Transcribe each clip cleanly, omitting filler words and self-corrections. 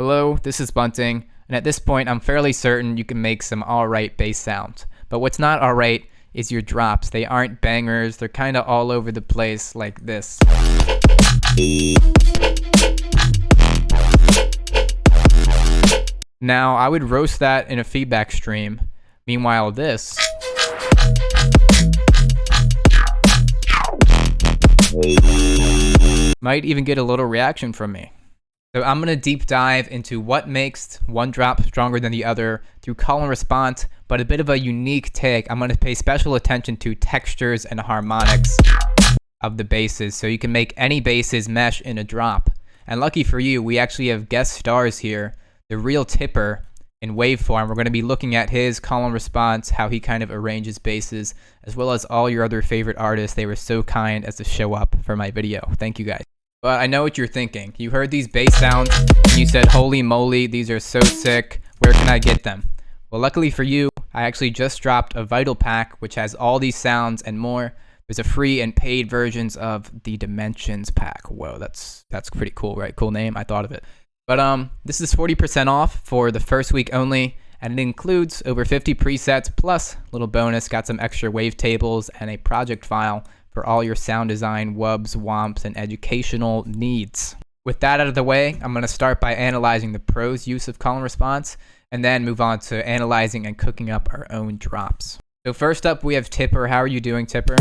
Hello, this is Bunting, and at this point I'm fairly certain you can make some alright bass sounds. But what's not alright is your drops. They aren't bangers, they're kinda all over the place like this. Now, I would roast that in a feedback stream. Meanwhile, this might even get a little reaction from me. So I'm going to deep dive into what makes one drop stronger than the other through call and response, but a bit of a unique take. I'm going to pay special attention to textures and harmonics of the basses, so you can make any basses mesh in a drop. And lucky for you, we actually have guest stars here, the real Tipper in waveform. We're going to be looking at his call and response, how he kind of arranges basses, as well as all your other favorite artists. They were so kind as to show up for my video. Thank you guys. But I know what you're thinking. You heard these bass sounds and you said, holy moly, these are so sick. Where can I get them? Well, luckily for you, I actually just dropped a Vital pack, which has all these sounds and more. There's a free and paid versions of the Dimensions pack. Whoa, that's pretty cool, right? Cool name. I thought of it. But this is 40% off for the first week only, and it includes over 50 presets plus little bonus. Got some extra wavetables and a project file for all your sound design, wubs, womps, and educational needs. With that out of the way, I'm going to start by analyzing the pros use of call and response, and then move on to analyzing and cooking up our own drops. So first up, we have Tipper. How are you doing, Tipper?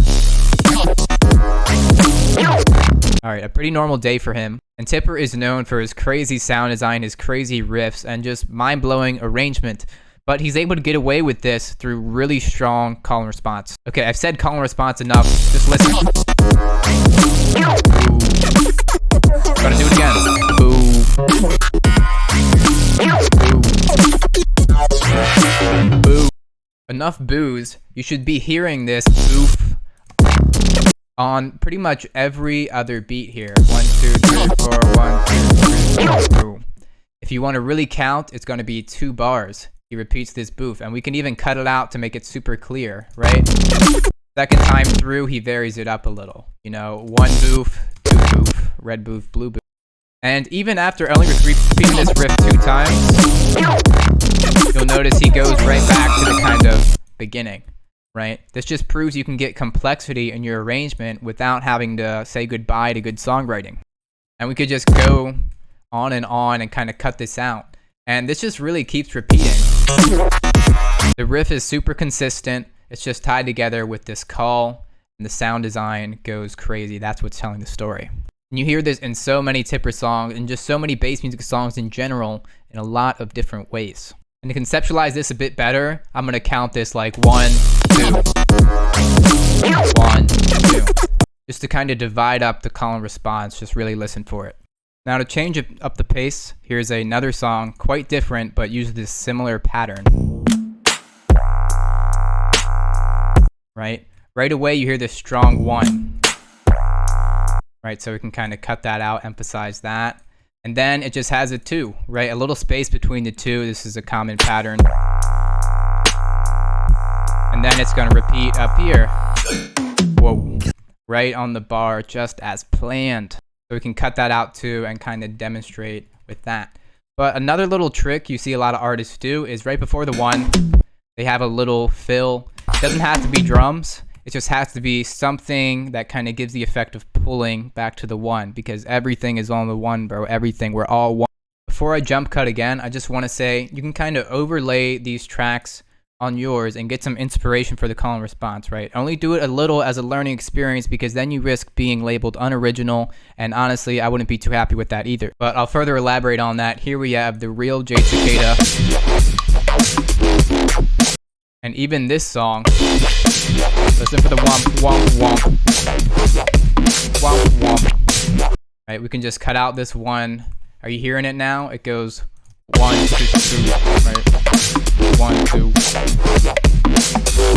Alright, a pretty normal day for him. And Tipper is known for his crazy sound design, his crazy riffs, and just mind-blowing arrangement. But he's able to get away with this through really strong call and response. Okay, I've said call and response enough. Just listen. Gotta do it again. Boo. Boo. Enough boos. You should be hearing this oof on pretty much every other beat here. 1, 2, 3, 4, 1, 2, 3, 4, boo. If you want to really count, it's going to be 2 bars. He repeats this boof, and we can even cut it out to make it super clear, right? Second time through, he varies it up a little. You know, 1 boof, 2 boof, red boof, blue boof. And even after only repeating this riff 2 times, you'll notice he goes right back to the kind of beginning, right? This just proves you can get complexity in your arrangement without having to say goodbye to good songwriting. And we could just go on and kind of cut this out. And this just really keeps repeating. The riff is super consistent. It's just tied together with this call, and the sound design goes crazy. That's what's telling the story. And you hear this in so many Tipper songs and just so many bass music songs in general in a lot of different ways. And to conceptualize this a bit better, I'm going to count this like 1, 2, 1, 2. Just to kind of divide up the call and response, just really listen for it. Now to change up the pace, here's another song, quite different, but uses this similar pattern. Right? Right away you hear this strong 1. Right, so we can kind of cut that out, emphasize that. And then it just has a 2, right? A little space between the 2. This is a common pattern. And then it's going to repeat up here. Whoa. Right on the bar, just as planned. So we can cut that out too and kind of demonstrate with that. But another little trick you see a lot of artists do is right before the 1, they have a little fill. It doesn't have to be drums. It just has to be something that kind of gives the effect of pulling back to the 1, because everything is on the 1, bro. Everything, we're all 1. Before I jump cut again, I just want to say you can kind of overlay these tracks on yours and get some inspiration for the call and response, right? Only do it a little as a learning experience, because then you risk being labeled unoriginal, and honestly, I wouldn't be too happy with that either. But I'll further elaborate on that. Here we have the real Jade Cicada. And even this song, listen for the womp, womp, womp. Womp, womp. Right, we can just cut out this 1. Are you hearing it now? It goes 1, 2, 2, right? 1, 2,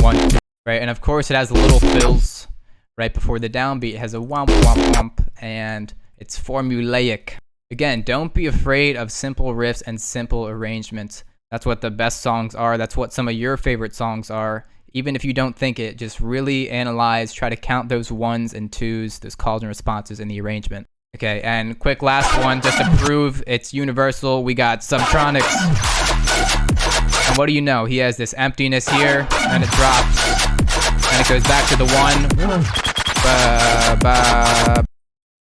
1, 2. Right, and of course it has little fills right before the downbeat. It has a womp, womp, womp, and it's formulaic. Again, don't be afraid of simple riffs and simple arrangements. That's what the best songs are. That's what some of your favorite songs are. Even if you don't think it, just really analyze, try to count those 1s and 2s, those calls and responses in the arrangement. Okay, and quick last one, just to prove it's universal, we got Subtronics. And what do you know? He has this emptiness here, and it drops, and it goes back to the 1.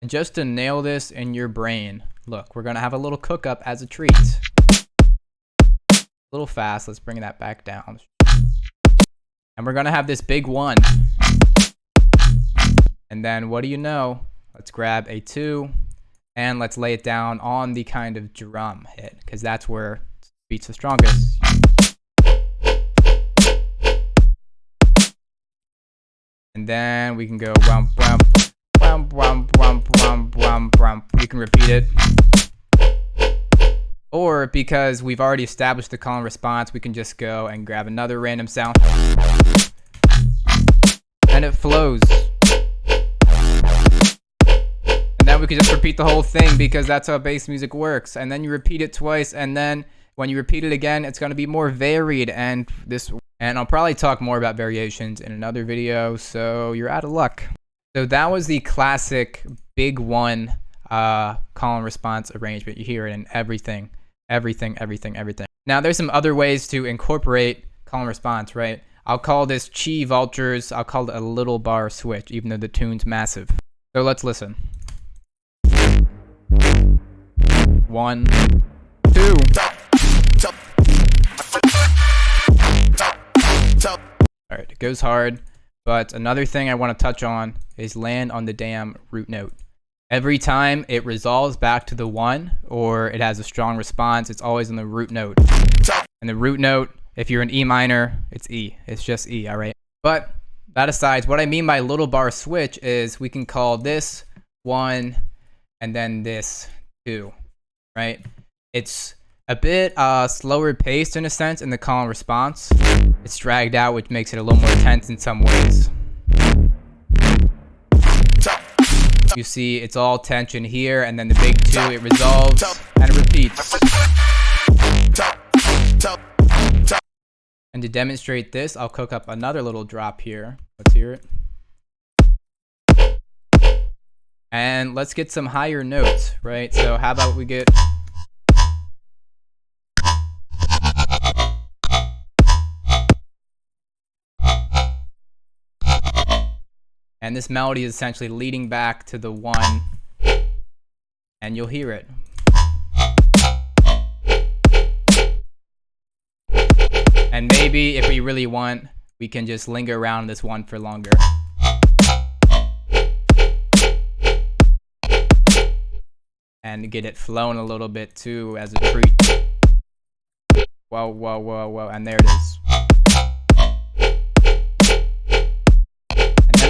And just to nail this in your brain, look, we're gonna have a little cook up as a treat. A little fast, let's bring that back down. And we're gonna have this big 1. And then what do you know? Let's grab a 2 and let's lay it down on the kind of drum hit, because that's where it beats the strongest. And then we can go wump wump wump wump wump wump wump wump. You can repeat it. Or because we've already established the call and response, we can just go and grab another random sound. And it flows. And then we can just repeat the whole thing, because that's how bass music works. And then you repeat it twice, and then when you repeat it again, it's going to be more varied. And I'll probably talk more about variations in another video, so you're out of luck. So that was the classic big 1 call and response arrangement. You hear it in everything. Now there's some other ways to incorporate call and response, right? I'll call this chi vultures. I'll call it a little bar switch, even though the tune's massive. So let's listen. 1, 2. Alright, it goes hard, but another thing I want to touch on is land on the damn root note. Every time it resolves back to the 1, or it has a strong response, it's always on the root note. And the root note, if you're an E minor, it's E. It's just E, alright? But that aside, what I mean by little bar switch is we can call this 1 and then this 2, right? It's a bit slower paced in a sense in the call and response. It's dragged out, which makes it a little more tense in some ways. You see, it's all tension here, and then the big 2, it resolves, and it repeats. And to demonstrate this, I'll cook up another little drop here. Let's hear it. And let's get some higher notes, right? So how about we get... And this melody is essentially leading back to the 1, and you'll hear it. And maybe if we really want, we can just linger around this 1 for longer. And get it flown a little bit too as a treat. Whoa, whoa, whoa, whoa, and there it is.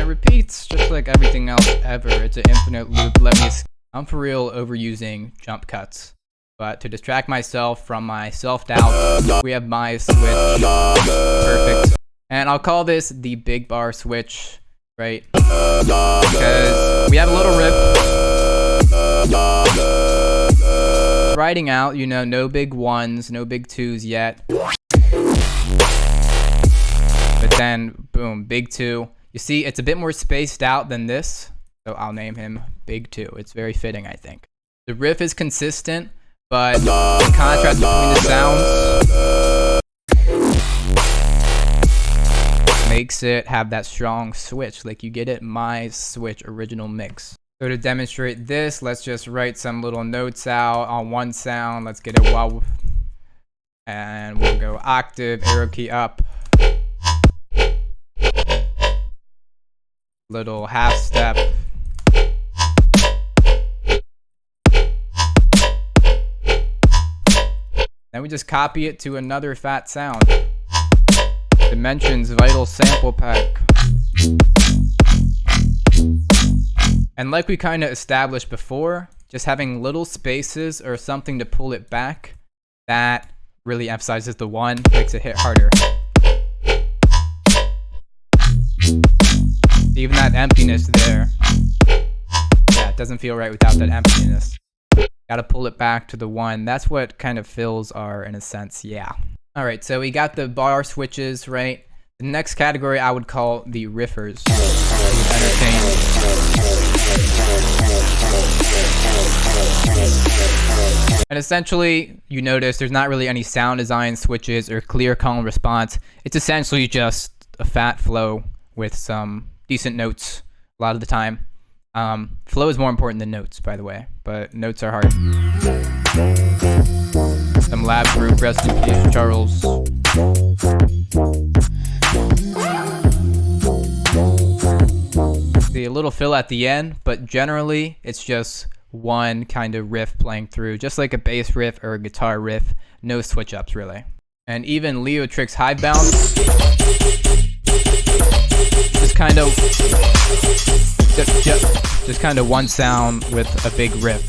Repeats just like everything else ever. It's an infinite loop. I'm for real overusing jump cuts, but to distract myself from my self-doubt, we have my switch. Perfect. And I'll call this the big bar switch, right? Because we have a little riff. Writing out, you know, no big 1s, no big 2s yet. But then, boom, big 2. You see, it's a bit more spaced out than this, so I'll name him Big 2. It's very fitting, I think. The riff is consistent, but the contrast between the sounds makes it have that strong switch, like you get it in my Switch original mix. So to demonstrate this, let's just write some little notes out on one sound. Let's get it well, and we'll go octave, arrow key up. Little half step. Then we just copy it to another fat sound. Dimensions Vital Sample Pack. And like we kind of established before, just having little spaces or something to pull it back, that really emphasizes the 1, makes it hit harder. Even that emptiness there. Yeah, it doesn't feel right without that emptiness. Gotta pull it back to the 1. That's what kind of fills are, in a sense, yeah. Alright, so we got the bar switches, right? The next category I would call the riffers. And essentially, you notice there's not really any sound design switches or clear call and response. It's essentially just a fat flow with some decent notes a lot of the time. Flow is more important than notes, by the way, but notes are hard. Some lab group, rest in peace, Charles. See a little fill at the end, but generally it's just one kind of riff playing through, just like a bass riff or a guitar riff. No switch ups really. And even Leo Trick's high bounce, just kind of one sound with a big riff.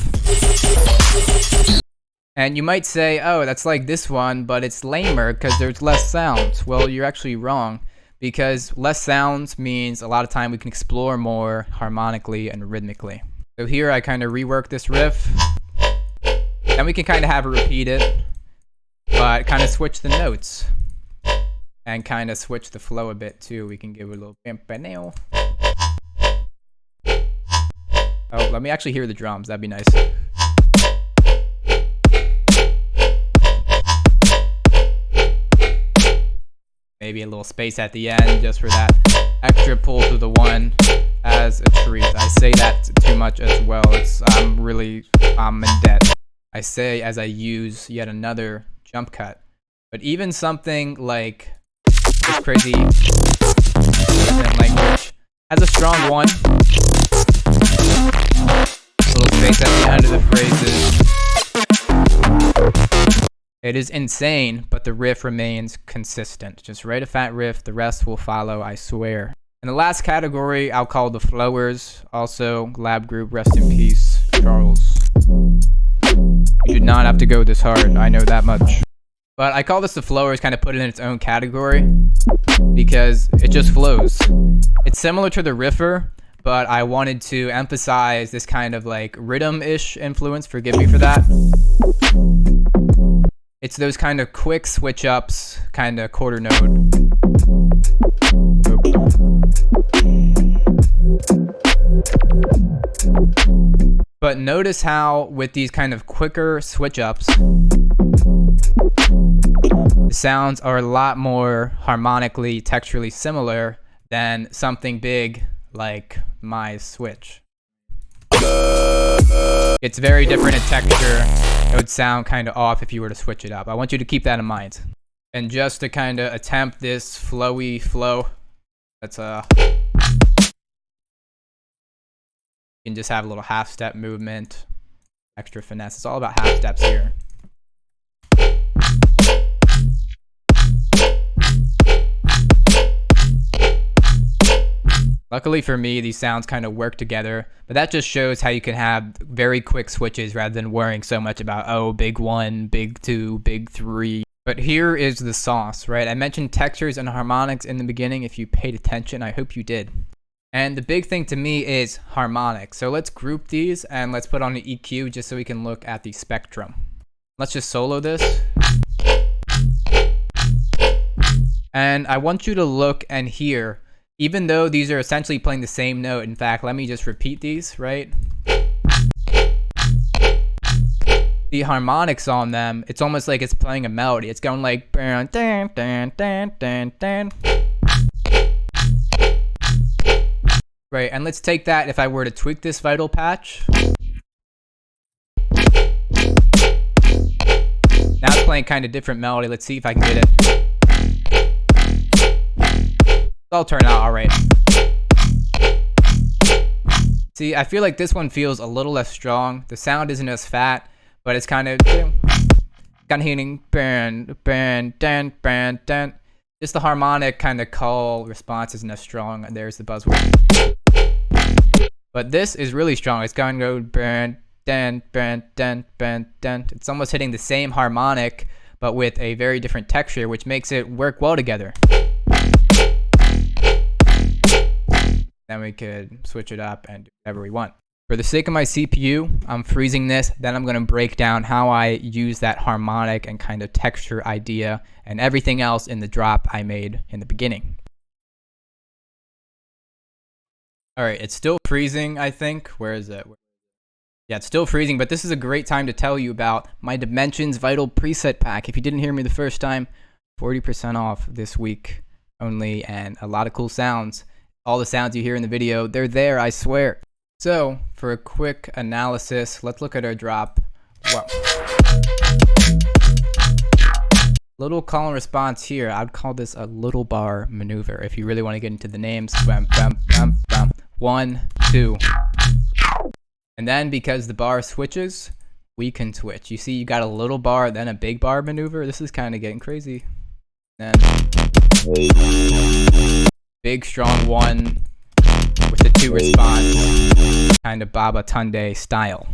And you might say, oh, that's like this one, but it's lamer because there's less sounds. Well, you're actually wrong, because less sounds means a lot of time we can explore more harmonically and rhythmically. So here I kind of rework this riff, and we can kind of have it repeat it, but kind of switch the notes and kind of switch the flow a bit too. We can give it a little pimpanail. Oh, let me actually hear the drums. That'd be nice. Maybe a little space at the end just for that extra pull to the one as a treat. I say that too much as well. I'm in debt. I say as I use yet another jump cut. But even something like this crazy language has a strong one. A little space at the end of the phrases. It is insane, but the riff remains consistent. Just write a fat riff, the rest will follow, I swear. And the last category I'll call the flowers. Also, lab group, rest in peace, Charles. You did not have to go this hard, I know that much. But I call this the flowers, kind of put it in its own category, because it just flows. It's similar to the riffer, but I wanted to emphasize this kind of like rhythm-ish influence, forgive me for that. It's those kind of quick switch ups, kind of quarter note. But notice how with these kind of quicker switch ups, the sounds are a lot more harmonically, texturally similar than something big like my switch. It's very different in texture. It would sound kind of off if you were to switch it up. I want you to keep that in mind. And just to kind of attempt this flowy flow, that's you can just have a little half step movement, extra finesse. It's all about half steps here. Luckily for me, these sounds kind of work together, but that just shows how you can have very quick switches rather than worrying so much about, oh, big one, big two, big three. But here is the sauce, right? I mentioned textures and harmonics in the beginning. If you paid attention, I hope you did. And the big thing to me is harmonics. So let's group these and let's put on an EQ just so we can look at the spectrum. Let's just solo this. And I want you to look and hear, even though these are essentially playing the same note. In fact, let me just repeat these, right? The harmonics on them, it's almost like it's playing a melody. It's going like dan, dan, dan, dan, dan, dan. Right, and let's take that if I were to tweak this vital patch. Now it's playing kind of different melody. Let's see if I can get it. It'll turn out alright. See, I feel like this one feels a little less strong. The sound isn't as fat, but it's kind of hitting ban, ban, dan, ban, dan. Just the harmonic kind of call response isn't as strong. And there's the buzzword. But this is really strong. It's going to go ban, dan, ban, dan, ban, dan. It's almost hitting the same harmonic, but with a very different texture, which makes it work well together. Then we could switch it up and do whatever we want. For the sake of my CPU, I'm freezing this, then I'm going to break down how I use that harmonic and kind of texture idea and everything else in the drop I made in the beginning. All right, it's still freezing, I think. Where is it? Yeah, it's still freezing, but this is a great time to tell you about my Dimensions Vital preset pack. If you didn't hear me the first time, 40% off this week only, and a lot of cool sounds. All the sounds you hear in the video, they're there, I swear. So, for a quick analysis, let's look at our drop. Wow. Little call and response here. I'd call this a little bar maneuver if you really want to get into the names. Bam, bam, bam, bam. 1, 2. And then because the bar switches, we can switch. You see, you got a little bar, then a big bar maneuver. This is kind of getting crazy. Then big, strong 1 with the 2 response. Kind of Baba Tunde style.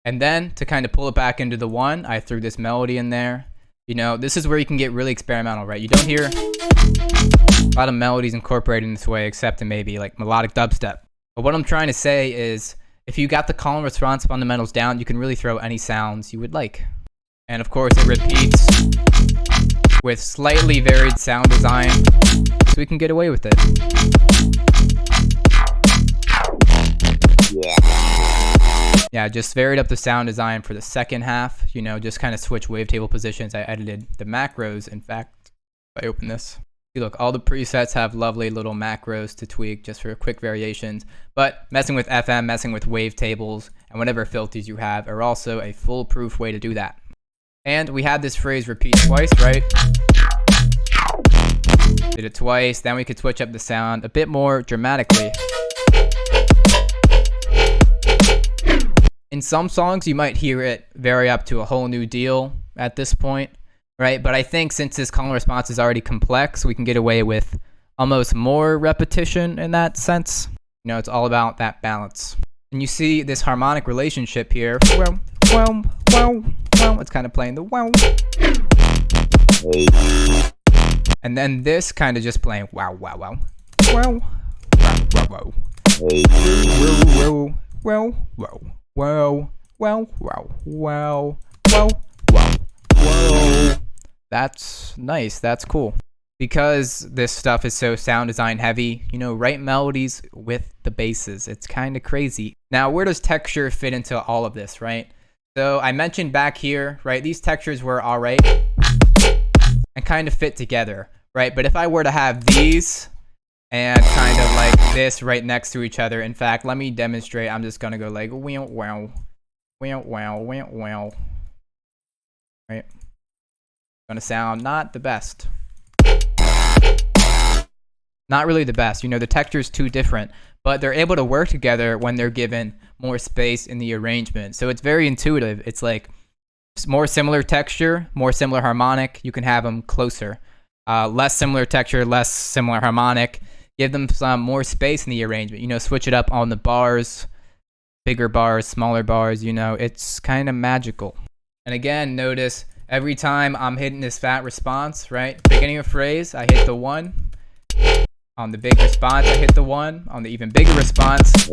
And then to kind of pull it back into the 1, I threw this melody in there. You know, this is where you can get really experimental, right? You don't hear a lot of melodies incorporated in this way, except in maybe like melodic dubstep. But what I'm trying to say is, if you got the call and response fundamentals down, you can really throw any sounds you would like. And of course, it repeats with slightly varied sound design, so we can get away with it. Yeah, just varied up the sound design for the second half. You know, just kind of switch wavetable positions. I edited the macros. In fact, if I open this, see, look, all the presets have lovely little macros to tweak just for quick variations. But messing with FM, messing with wavetables, and whatever filters you have are also a foolproof way to do that. And we had this phrase repeat twice, right? Did it twice, then we could switch up the sound a bit more dramatically. In some songs, you might hear it vary up to a whole new deal at this point, right? But I think since this call and response is already complex, we can get away with almost more repetition in that sense. You know, it's all about that balance. And you see this harmonic relationship here. Wow, wow, wow, wow. It's kind of playing the wow. And then this kind of just playing wow, wow, wow. Wow, wow, wow, wow. Wow, wow. Whoa, wow, wow, wow, wow, wow, whoa. That's nice, that's cool. Because this stuff is so sound design heavy, you know, write melodies with the basses. It's kind of crazy. Now, where does texture fit into all of this, right? So I mentioned back here, right, these textures were all right and kind of fit together, right? But if I were to have these and kind of like this right next to each other. In fact, let me demonstrate. I'm just gonna go like wow, wow, wow, wow, wow, wow. Right? Gonna sound not the best. Not really the best. You know, the texture's too different, but they're able to work together when they're given more space in the arrangement. So it's very intuitive. It's like more similar texture, more similar harmonic. You can have them closer. Less similar texture, less similar harmonic. Give them some more space in the arrangement, you know, switch it up on the bars, bigger bars, smaller bars, you know, it's kind of magical. And again, notice every time I'm hitting this fat response, right? Beginning of phrase, I hit the 1. On the big response, I hit the 1. On the even bigger response,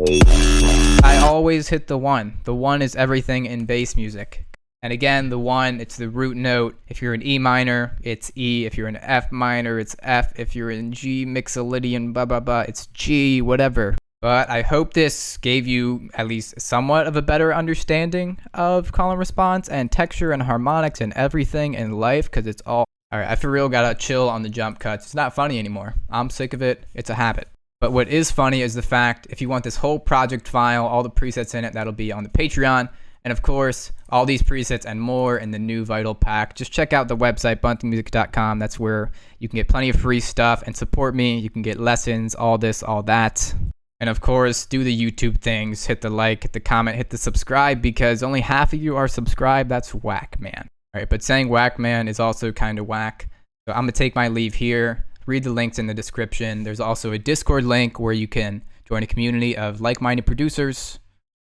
I always hit the 1. The 1 is everything in bass music. And again, the 1, it's the root note. If you're in E minor, it's E. If you're in F minor, it's F. If you're in G mixolydian, blah, blah, blah, it's G, whatever. But I hope this gave you at least somewhat of a better understanding of call and response and texture and harmonics and everything in life, because it's all right, I for real gotta chill on the jump cuts. It's not funny anymore. I'm sick of it. It's a habit. But what is funny is the fact, if you want this whole project file, all the presets in it, that'll be on the Patreon. And of course, all these presets and more in the new Vital Pack. Just check out the website, buntingmusic.com. That's where you can get plenty of free stuff and support me. You can get lessons, all this, all that. And of course, do the YouTube things. Hit the like, hit the comment, hit the subscribe, because only half of you are subscribed. That's whack, man. All right, but saying whack, man, is also kind of whack. So I'm going to take my leave here. Read the links in the description. There's also a Discord link where you can join a community of like-minded producers,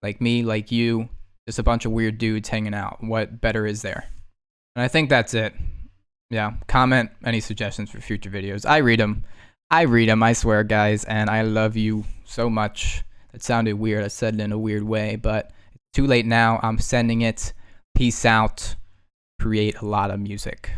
like me, like you. Just a bunch of weird dudes hanging out. What better is there? And I think that's it. Yeah, comment any suggestions for future videos. I read them. I swear, guys, and I love you so much. It sounded weird. I said it in a weird way, but it's too late now. I'm sending it. Peace out. Create a lot of music.